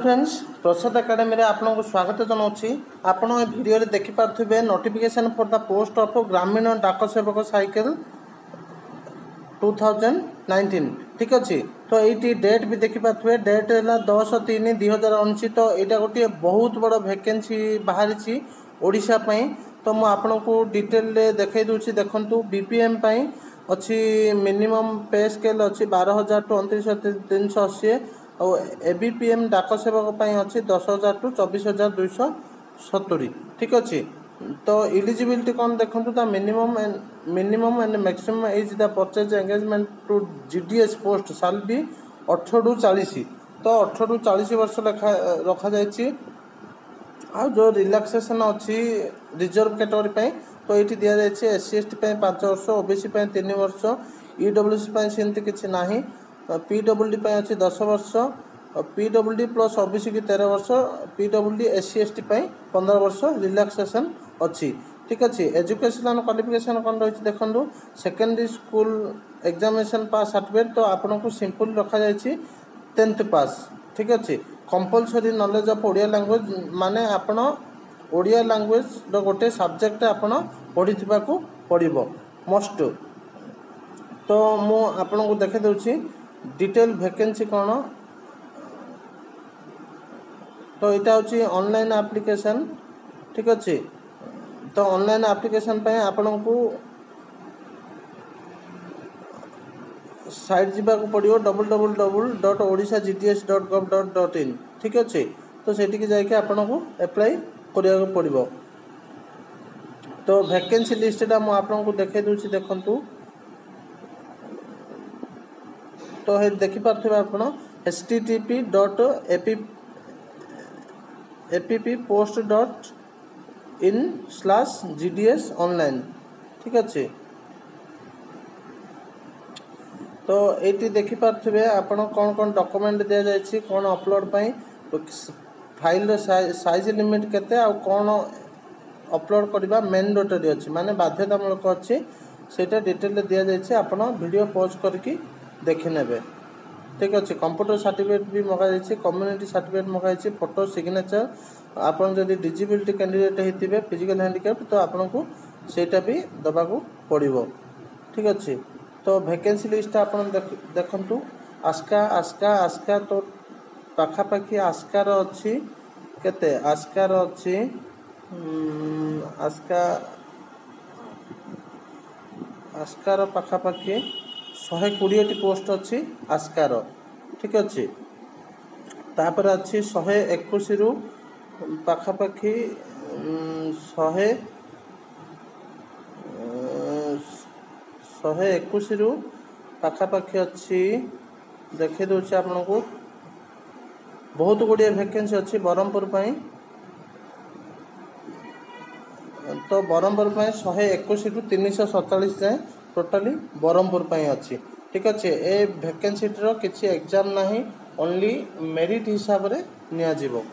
Friends प्रसाद academy रे आपको स्वागत जनाऊँगी। आपण ए वीडियो रे देखि पारथुबे notification for the post of Gramin Dak सेवक साइकिल 2019 ठीक अच्छे। तो ये डेट भी देखि पारथुबे डेट है 10/3/2019। तो यहाँ गोटे बहुत बड़ वैकेंसी बाहरी ओडिशा पई। तो मु आपको डिटेल देखई दूची देखंतु बीपीएम पई अच्छी मिनिमम पे स्केल अच्छी 12,000 टू 29,380 और एबीपीएम डाक सेवक अच्छी 10,000 टू 24,270 ठीक अच्छे। तो इलिजिबिलिटी कौन देखो the minimum and maximum age the purchase engagement to GDS post साल भी 18 टू 40। तो 18 टू 40 वर्ष रखा जाइए। आ जो रिलैक्सेशन अच्छी रिजर्व कैटेगरी तो ये दि जाए एससी एसटी 5 वर्ष ओबीसी 3 वर्ष ईडब्ल्यूसी सेमती किसी ना पीडब्ल्यूडी अच्छी 10 वर्ष पीडब्ल्यूडी प्लस ओबीसी की 13 वर्ष पीडब्ल्यूडी एससी एसटी 15 वर्ष रिलैक्सेशन अच्छी ठीक अच्छे। एजुकेशनल क्वालिफिकेशन कौन रही देखो सेकेंडरी स्कूल एग्जामिनेशन पास सर्टिफिकेट तो आपन को सिंपल रखा जाए 10th पास ठीक अच्छे। Compulsory knowledge of Odia language माने आपण ओडिया लैंग्वेज गोटे सब्जेक्ट आपण पढ़ी पड़ो मस्ट। तो मु आपन को देखे दूची डिटेल वैकेंसी कौन। तो यहाँ हूँ ऑनलाइन एप्लिकेशन ठीक अच्छे। तो ऑनलाइन एप्लिकेशन पे आपण को साइट जावाक पड़ो www.odisha.gts.gov.in ठीक अच्छे। तो सेठी जाके आपण को अप्लाई करिया पड़ो। तो वैकेंसी लिस्टा मु आपको देखे दूची देखंतु। तो देखि पारथिबे आपण http://apppost.in/gds online ठीक अच्छे। तो ये देखि पारथिबे आपण कौन कौन डॉक्यूमेंट दिया जायछि कौन अपलोड पाई फाइल साइज लिमिट केते आ कौन अपलोड करबा मैंडेटरी अछि माने बाध्यतामूलक अछि सेटा डिटेल दिया जायछि। आपण वीडियो पॉज करके देखि नेबे ठीक अच्छे। कंप्यूटर सर्टिफिकेट भी मगा जायछि कम्युनिटी सर्टिफिकेट मगा जायछि फोटो सिग्नेचर आपन जदि डिजेबिलिटी कैंडिडेट हेतिबे फिजिकल हैंडिकैप तो आपन को सेटा भी दबा को पड़िबो ठीक अच्छे। तो वैकेंसी लिस्ट आपन देखंतु आस्का तो पाखापाखी आस्कार अच्छी केते आस्कार अच्छी आस्कार पाखापाखी 120 पोस्ट अच्छी आस्कार ठीक अच्छे। तापर अच्छी 121 रु पाखापाखी 121 रु पाखापाखी अच्छी देखे दूसरे आपन को बहुत गुड़िया वैकेंसी अच्छी ब्रह्मपुर पाई। तो ब्रह्मपुर 121 रु 347 जाए टोटाली ब्रह्मपुर अच्छी ठीक अच्छे। ए वैकेंसी किसी एग्जाम नहीं ओनली मेरिट हिसाब रे निया जीवो।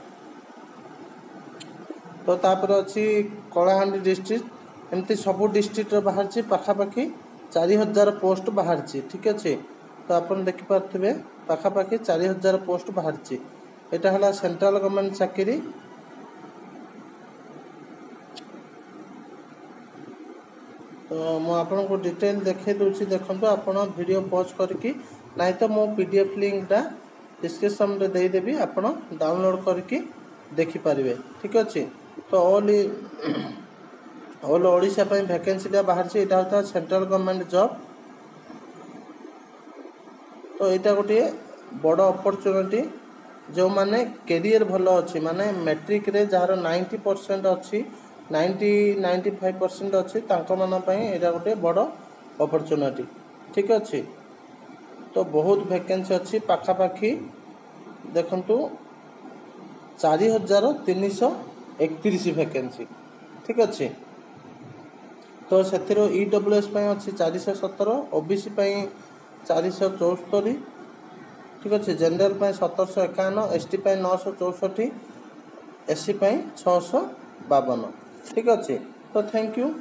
तो तापर अच्छी कलाहांडी डिस्ट्रिक्ट एमती सबू डिस्ट्रिक्ट बाहर पाखापाखी 4,000 पोस्ट बाहर ठीक अच्छे। तो आपन देखि पारथिबे पाखापाखी 4,000 पोस्ट बाहर एटा हला सेंट्रल गवर्नमेंट चाकरी। तो मु आपन को डिटेल देखे दूची देखंतु आपण वीडियो पॉज करके नहीं तो मो पीडीएफ लिंक टा डिस्क्रिप्शन रे दे देबी आपण डाउनलोड करके देखि पारिबे ठीक अच्छे। तो ऑल ओडिशा पे वैकेंसी टा बाहर से एटा होता सेंट्रल गवर्नमेंट जॉब। तो यहाँ गोटे बड़ अपॉर्चुनिटी जो माने कैरियर भलो अच्छी माने मैट्रिक रे जार 90% अच्छी 90-95% अच्छी तांको माना पई एटा गोटे बड़ अपॉर्चुनिटी ठीक अच्छे। तो बहुत वैकेंसी अच्छी पाखापाखी देखंतु 4,331 वैकेंसी ठीक अच्छे। तो से ईडब्ल्यूएस अच्छी 417 ओबीसी 474 ठीक अच्छे। जनरल 1751 एसटी 964 एससी 652 ठीक अच्छे। तो थैंक यू।